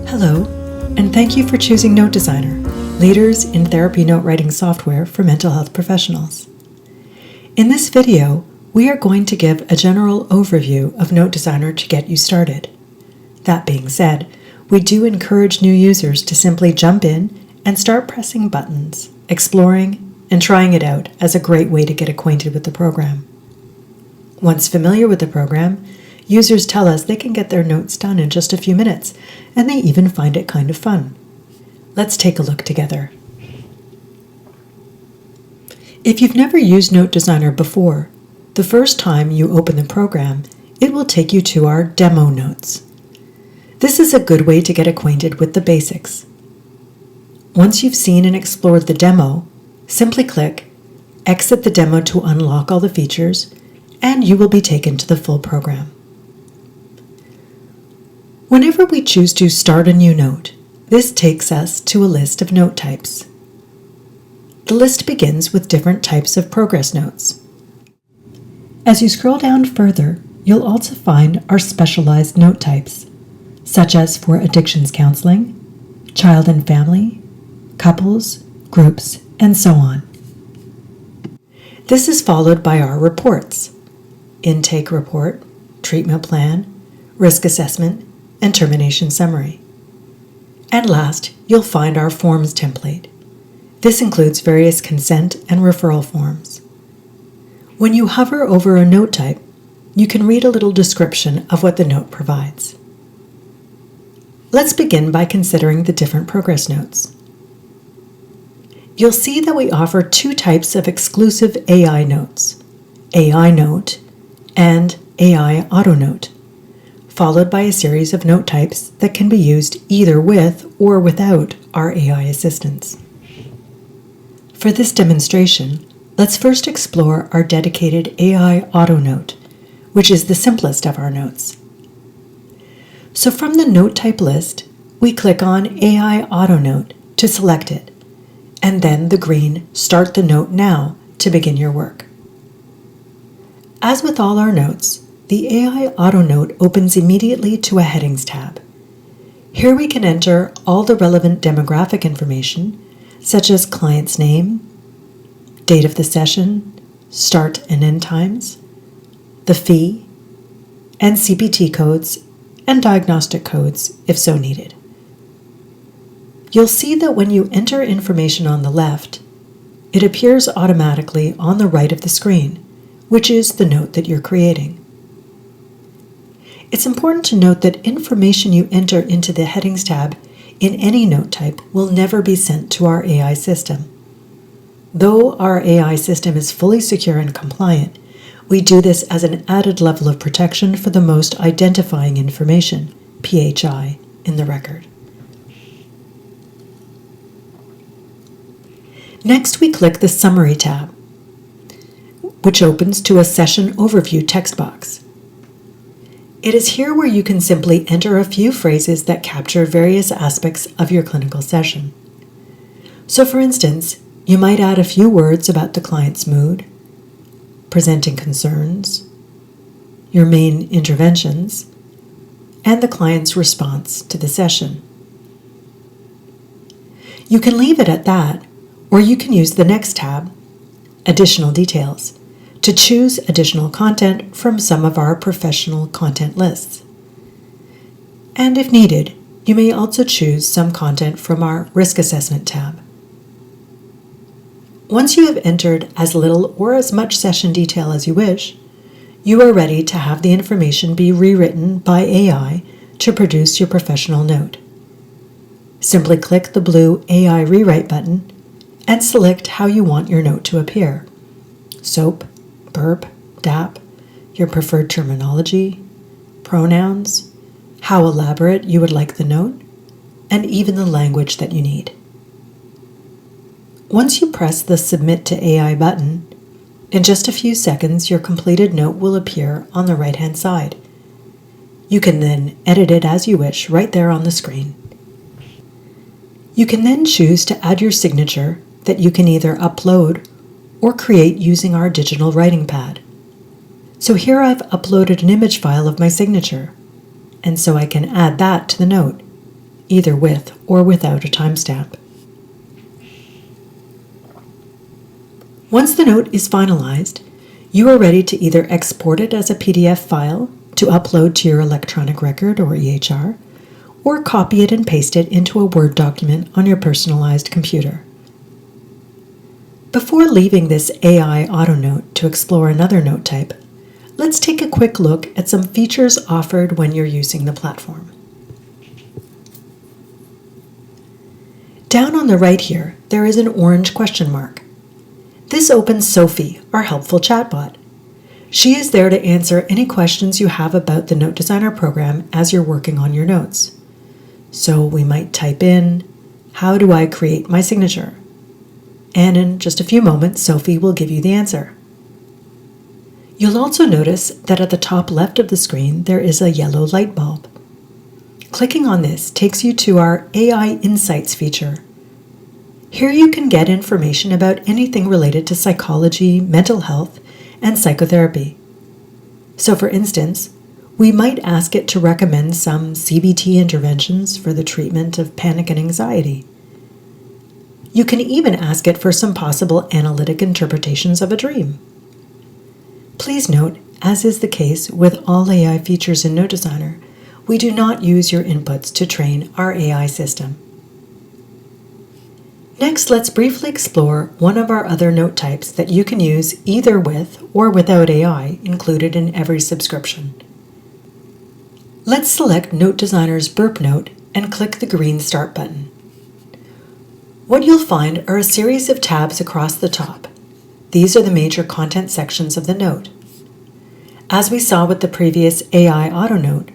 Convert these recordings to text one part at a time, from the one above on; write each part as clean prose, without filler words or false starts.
Hello, and thank you for choosing Note Designer, leaders in therapy note writing software for mental health professionals. In this video, we are going to give a general overview of Note Designer to get you started. That being said, we do encourage new users to simply jump in and start pressing buttons, exploring, and trying it out as a great way to get acquainted with the program. Once familiar with the program, users tell us they can get their notes done in just a few minutes, and they even find it kind of fun. Let's take a look together. If you've never used Note Designer before, the first time you open the program, it will take you to our demo notes. This is a good way to get acquainted with the basics. Once you've seen and explored the demo, simply click Exit the demo to unlock all the features, and you will be taken to the full program. Whenever we choose to start a new note, this takes us to a list of note types. The list begins with different types of progress notes. As you scroll down further, you'll also find our specialized note types, such as for addictions counseling, child and family, couples, groups, and so on. This is followed by our reports: intake report, treatment plan, risk assessment, and termination summary. And last, you'll find our forms template. This includes various consent and referral forms. When you hover over a note type, you can read a little description of what the note provides. Let's begin by considering the different progress notes. You'll see that we offer two types of exclusive AI notes: AI Note and AI Auto Note, followed by a series of note types that can be used either with or without our AI assistance. For this demonstration, let's first explore our dedicated AI Auto Note, which is the simplest of our notes. So from the note type list, we click on AI Auto Note to select it, and then the green Start the Note Now to begin your work. As with all our notes, the AI Auto Note opens immediately to a Headings tab. Here we can enter all the relevant demographic information, such as client's name, date of the session, start and end times, the fee, and CPT codes and diagnostic codes if so needed. You'll see that when you enter information on the left, it appears automatically on the right of the screen, which is the note that you're creating. It's important to note that information you enter into the Headings tab in any note type will never be sent to our AI system. Though our AI system is fully secure and compliant, we do this as an added level of protection for the most identifying information, PHI, in the record. Next, we click the Summary tab, which opens to a Session Overview text box. It is here where you can simply enter a few phrases that capture various aspects of your clinical session. So for instance, you might add a few words about the client's mood, presenting concerns, your main interventions, and the client's response to the session. You can leave it at that, or you can use the next tab, Additional Details, to choose additional content from some of our professional content lists. And if needed, you may also choose some content from our Risk Assessment tab. Once you have entered as little or as much session detail as you wish, you are ready to have the information be rewritten by AI to produce your professional note. Simply click the blue AI Rewrite button and select how you want your note to appear: SOAP, burp, DAP, your preferred terminology, pronouns, how elaborate you would like the note, and even the language that you need. Once you press the Submit to AI button, in just a few seconds your completed note will appear on the right-hand side. You can then edit it as you wish right there on the screen. You can then choose to add your signature that you can either upload or create using our digital writing pad. So here I've uploaded an image file of my signature, and so I can add that to the note. either with or without a timestamp. Once the note is finalized, you are ready to either export it as a PDF file to upload to your electronic record or EHR, or copy it and paste it into a Word document on your personalized computer. Before leaving this AI AutoNote to explore another note type, let's take a quick look at some features offered when you're using the platform. Down on the right here, there is an orange question mark. This opens Sophie, our helpful chatbot. She is there to answer any questions you have about the Note Designer program as you're working on your notes. So we might type in, "How do I create my signature?" And in just a few moments, Sophie will give you the answer. You'll also notice that at the top left of the screen, there is a yellow light bulb. Clicking on this takes you to our AI Insights feature. Here you can get information about anything related to psychology, mental health, and psychotherapy. So for instance, we might ask it to recommend some CBT interventions for the treatment of panic and anxiety. You can even ask it for some possible analytic interpretations of a dream. Please note, as is the case with all AI features in Note Designer, we do not use your inputs to train our AI system. Next, let's briefly explore one of our other note types that you can use either with or without AI included in every subscription. Let's select Note Designer's Burp Note and click the green Start button. What you'll find are a series of tabs across the top. These are the major content sections of the note. As we saw with the previous AI AutoNote,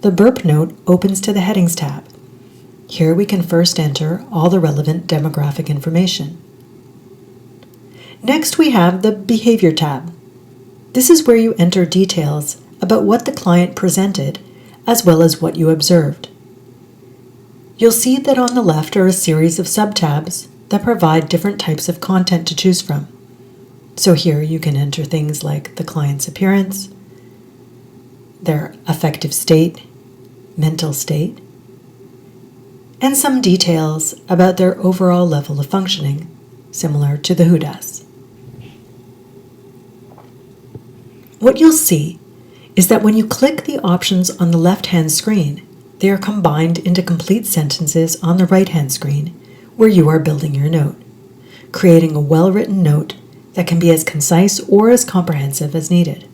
the Burp Note opens to the Headings tab. Here we can first enter all the relevant demographic information. Next we have the Behavior tab. This is where you enter details about what the client presented as well as what you observed. You'll see that on the left are a series of sub-tabs that provide different types of content to choose from. So here you can enter things like the client's appearance, their affective state, mental state, and some details about their overall level of functioning, similar to the WHODAS. What you'll see is that when you click the options on the left-hand screen, they are combined into complete sentences on the right-hand screen where you are building your note, creating a well-written note that can be as concise or as comprehensive as needed.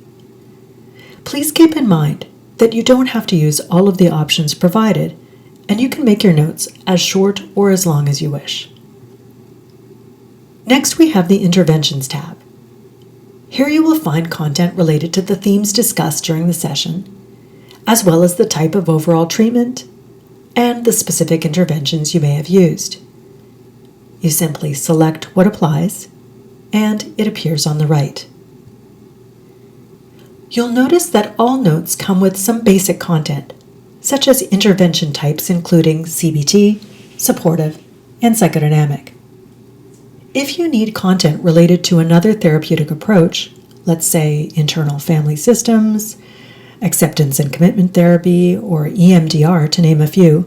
Please keep in mind that you don't have to use all of the options provided, and you can make your notes as short or as long as you wish. Next, we have the Interventions tab. Here you will find content related to the themes discussed during the session, as well as the type of overall treatment and the specific interventions you may have used. You simply select what applies, and it appears on the right. You'll notice that all notes come with some basic content, such as intervention types including CBT, supportive, and psychodynamic. If you need content related to another therapeutic approach, let's say internal family systems, acceptance and commitment therapy, or EMDR to name a few,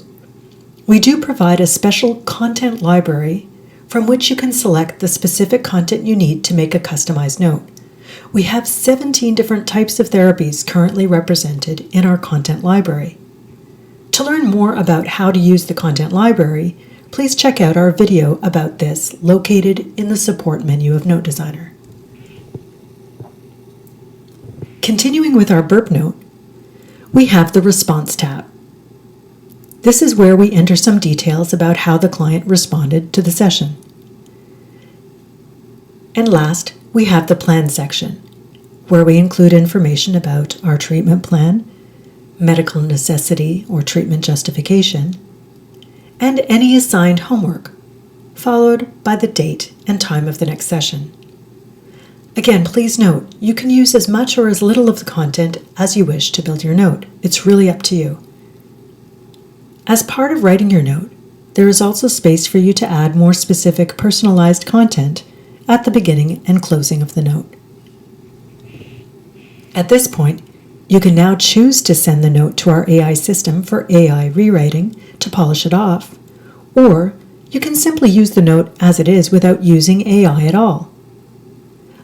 we do provide a special content library from which you can select the specific content you need to make a customized note. We have 17 different types of therapies currently represented in our content library. To learn more about how to use the content library, please check out our video about this located in the support menu of Note Designer. Continuing with our Burp Note, we have the Response tab. This is where we enter some details about how the client responded to the session. And last, we have the Plan section, where we include information about our treatment plan, medical necessity or treatment justification, and any assigned homework, followed by the date and time of the next session. Again, please note, you can use as much or as little of the content as you wish to build your note. It's really up to you. As part of writing your note, there is also space for you to add more specific personalized content at the beginning and closing of the note. At this point, you can now choose to send the note to our AI system for AI rewriting to to polish it off, or you can simply use the note as it is without using AI at all.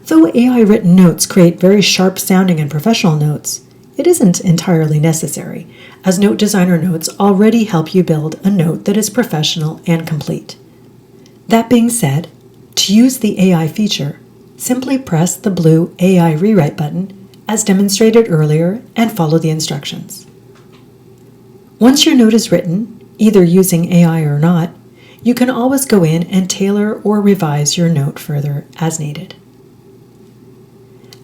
Though AI-written notes create very sharp-sounding and professional notes, it isn't entirely necessary, as Note Designer notes already help you build a note that is professional and complete. That being said, to use the AI feature, simply press the blue AI Rewrite button, as demonstrated earlier, and follow the instructions. Once your note is written, either using AI or not, you can always go in and tailor or revise your note further as needed.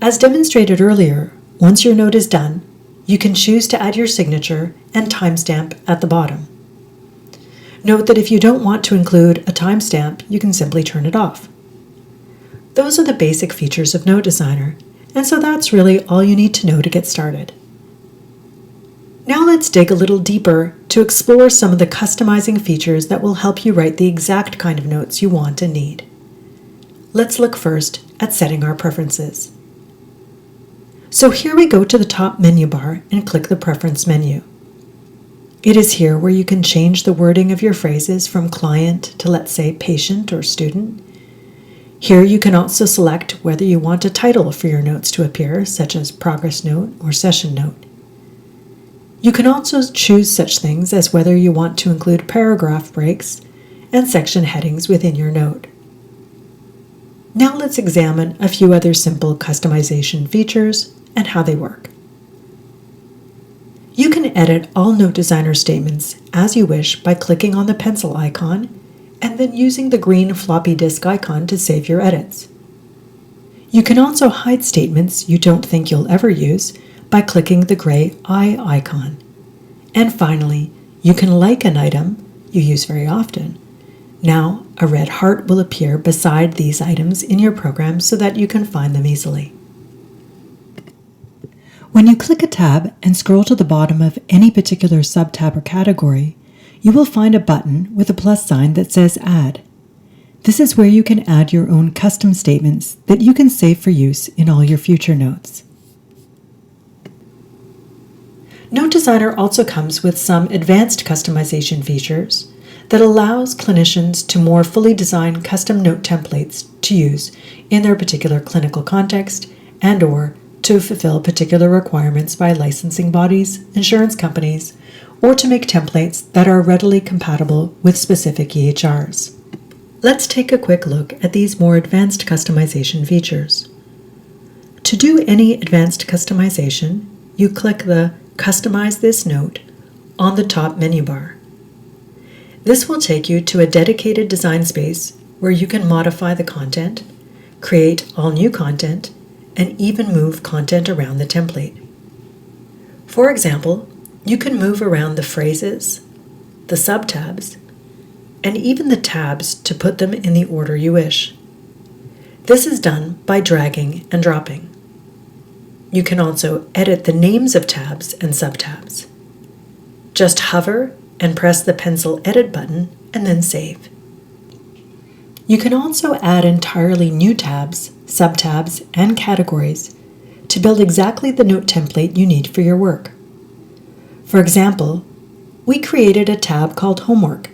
As demonstrated earlier, once your note is done, you can choose to add your signature and timestamp at the bottom. Note that if you don't want to include a timestamp, you can simply turn it off. Those are the basic features of Note Designer, and so that's really all you need to know to get started. Now let's dig a little deeper to explore some of the customizing features that will help you write the exact kind of notes you want and need. Let's look first at setting our preferences. So here we go to the top menu bar and click the Preference menu. It is here where you can change the wording of your phrases from client to, let's say, patient or student. Here you can also select whether you want a title for your notes to appear, such as Progress Note or Session Note. You can also choose such things as whether you want to include paragraph breaks and section headings within your note. Now let's examine a few other simple customization features and how they work. You can edit all Note Designer statements as you wish by clicking on the pencil icon and then using the green floppy disk icon to save your edits. You can also hide statements you don't think you'll ever use by clicking the gray eye icon. And finally, you can like an item you use very often. Now, a red heart will appear beside these items in your program so that you can find them easily. When you click a tab and scroll to the bottom of any particular sub-tab or category, you will find a button with a plus sign that says Add. This is where you can add your own custom statements that you can save for use in all your future notes. Note Designer also comes with some advanced customization features that allows clinicians to more fully design custom note templates to use in their particular clinical context and/or to fulfill particular requirements by licensing bodies, insurance companies, or to make templates that are readily compatible with specific EHRs. Let's take a quick look at these more advanced customization features. To do any advanced customization, you click the Customize this note on the top menu bar. This will take you to a dedicated design space where you can modify the content, create all new content, and even move content around the template. For example, you can move around the phrases, the subtabs, and even the tabs to put them in the order you wish. This is done by dragging and dropping. You can also edit the names of tabs and subtabs. Just hover and press the pencil edit button and then save. You can also add entirely new tabs, subtabs, and categories to build exactly the note template you need for your work. For example, we created a tab called Homework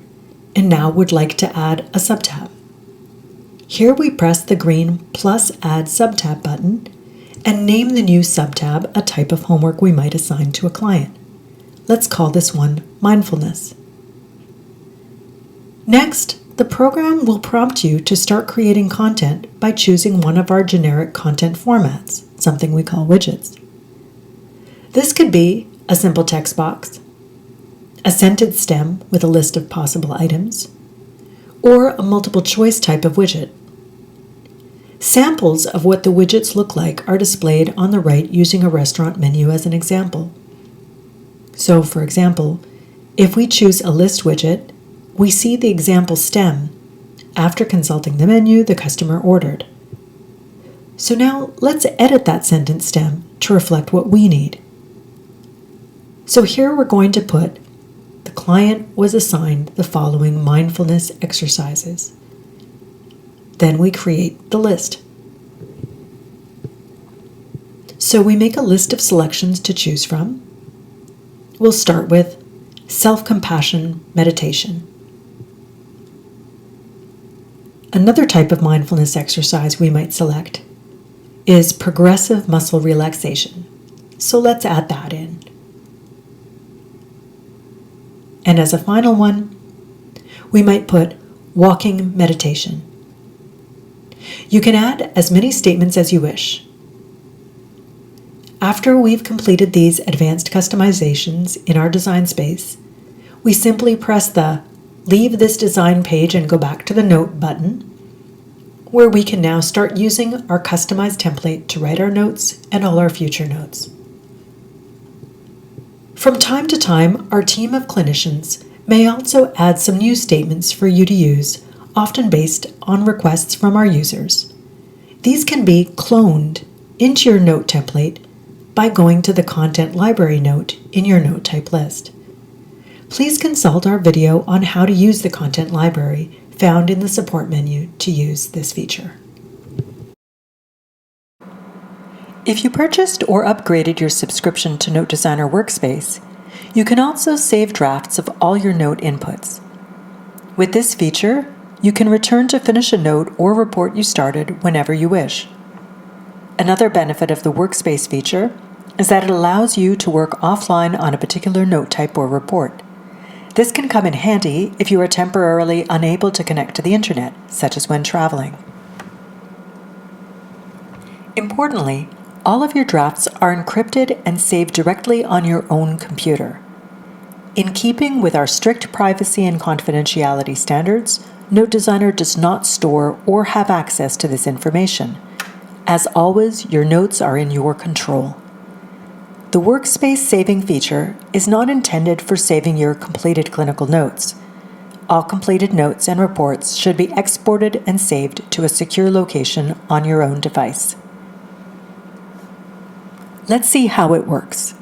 and now would like to add a subtab. Here we press the green plus Add Subtab button and name the new subtab a type of homework we might assign to a client. Let's call this one Mindfulness. Next, the program will prompt you to start creating content by choosing one of our generic content formats, something we call widgets. This could be a simple text box, a sentence stem with a list of possible items, or a multiple choice type of widget. Samples of what the widgets look like are displayed on the right using a restaurant menu as an example. So, for example, if we choose a list widget, we see the example stem. After consulting the menu, the customer ordered. So now let's edit that sentence stem to reflect what we need. So here we're going to put, the client was assigned the following mindfulness exercises. Then we create the list. So we make a list of selections to choose from. We'll start with self-compassion meditation. Another type of mindfulness exercise we might select is progressive muscle relaxation. So let's add that in. And as a final one, we might put walking meditation. You can add as many statements as you wish. After we've completed these advanced customizations in our design space, we simply press the Leave this design page and go back to the Note button, where we can now start using our customized template to write our notes and all our future notes. From time to time, our team of clinicians may also add some new statements for you to use, often based on requests from our users. These can be cloned into your note template by going to the Content Library note in your note type list. Please consult our video on how to use the Content Library found in the support menu to use this feature. If you purchased or upgraded your subscription to Note Designer Workspace, you can also save drafts of all your note inputs. With this feature, you can return to finish a note or report you started whenever you wish. Another benefit of the Workspace feature is that it allows you to work offline on a particular note type or report. This can come in handy if you are temporarily unable to connect to the internet, such as when traveling. Importantly, all of your drafts are encrypted and saved directly on your own computer. In keeping with our strict privacy and confidentiality standards, Note Designer does not store or have access to this information. As always, your notes are in your control. The Workspace saving feature is not intended for saving your completed clinical notes. All completed notes and reports should be exported and saved to a secure location on your own device. Let's see how it works.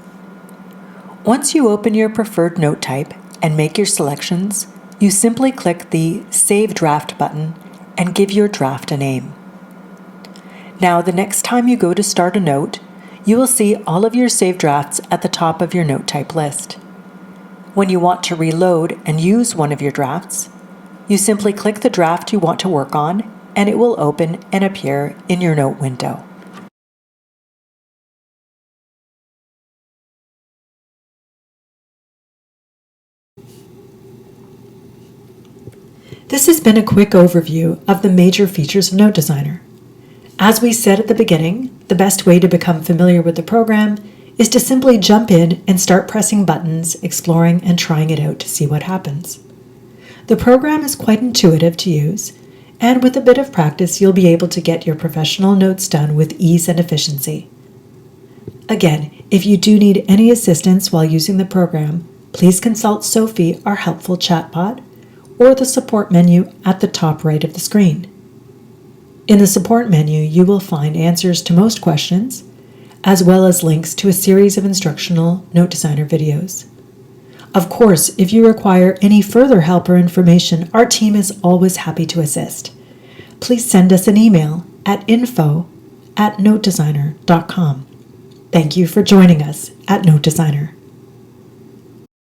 Once you open your preferred note type and make your selections, you simply click the Save Draft button and give your draft a name. Now, the next time you go to start a note, you will see all of your saved drafts at the top of your note type list. When you want to reload and use one of your drafts, you simply click the draft you want to work on, and it will open and appear in your note window. This has been a quick overview of the major features of Note Designer. As we said at the beginning, the best way to become familiar with the program is to simply jump in and start pressing buttons, exploring, and trying it out to see what happens. The program is quite intuitive to use, and with a bit of practice, you'll be able to get your professional notes done with ease and efficiency. Again, if you do need any assistance while using the program, please consult Sophie, our helpful chatbot, or the support menu at the top right of the screen. In the support menu, you will find answers to most questions, as well as links to a series of instructional Note Designer videos. Of course, if you require any further help or information, our team is always happy to assist. Please send us an email at info@notedesigner.com. Thank you for joining us at Note Designer.